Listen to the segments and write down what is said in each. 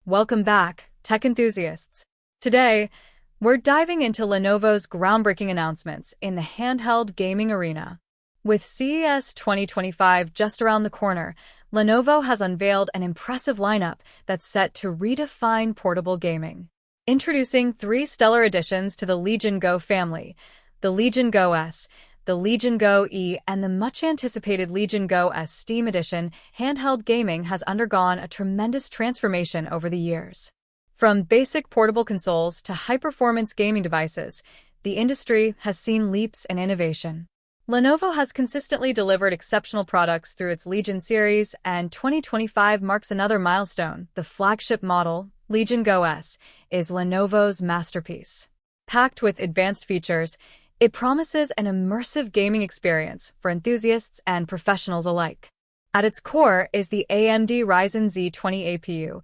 Welcome back, tech enthusiasts. Today, we're diving into Lenovo's groundbreaking announcements in the handheld gaming arena. With CES 2025 just around the corner, Lenovo has unveiled an impressive lineup that's set to redefine portable gaming. Introducing three stellar additions to the Legion Go family: the Legion Go S, the Legion Go E, and the much-anticipated Legion Go S Steam Edition. Handheld gaming has undergone a tremendous transformation over the years. From basic portable consoles to high-performance gaming devices, the industry has seen leaps in innovation. Lenovo has consistently delivered exceptional products through its Legion series, and 2025 marks another milestone. The flagship model, Legion Go S, is Lenovo's masterpiece. Packed with advanced features, it promises an immersive gaming experience for enthusiasts and professionals alike. At its core is the AMD Ryzen Z20 APU,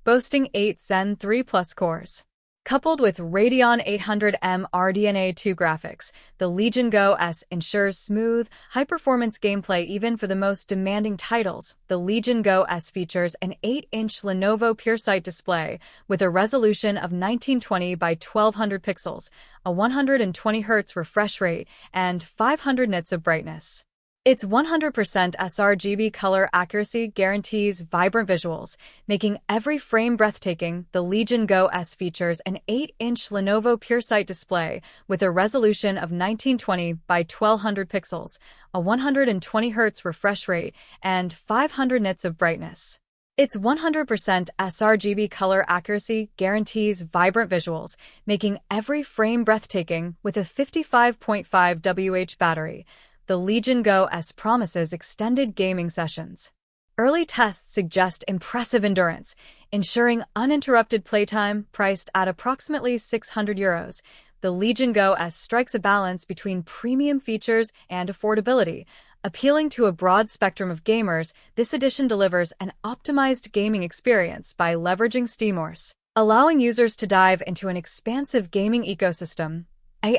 boasting 8 Zen 3 Plus cores. Coupled with Radeon 800M RDNA2 graphics, the Legion Go S ensures smooth, high-performance gameplay even for the most demanding titles. The Legion Go S features an 8-inch Lenovo PureSight display with a resolution of 1920 by 1200 pixels, a 120 Hz refresh rate, and 500 nits of brightness. Its 100% sRGB color accuracy guarantees vibrant visuals, making every frame breathtaking. The Legion Go S features an 8-inch Lenovo PureSight display with a resolution of 1920 by 1200 pixels, a 120 Hz refresh rate, and 500 nits of brightness. Its 100% sRGB color accuracy guarantees vibrant visuals, making every frame breathtaking. With a 55.5 Wh battery, the Legion Go S promises extended gaming sessions. Early tests suggest impressive endurance, ensuring uninterrupted playtime. Priced at approximately €600, the Legion Go S strikes a balance between premium features and affordability. Appealing to a broad spectrum of gamers, this edition delivers an optimized gaming experience by leveraging SteamOS, allowing users to dive into an expansive gaming ecosystem.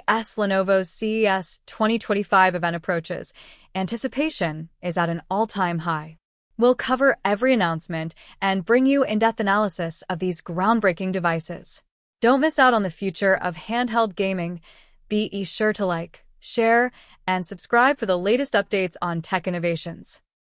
As Lenovo's CES 2025 event approaches, anticipation is at an all-time high. We'll cover every announcement and bring you in-depth analysis of these groundbreaking devices. Don't miss out on the future of handheld gaming. Be sure to like, share, and subscribe for the latest updates on tech innovations.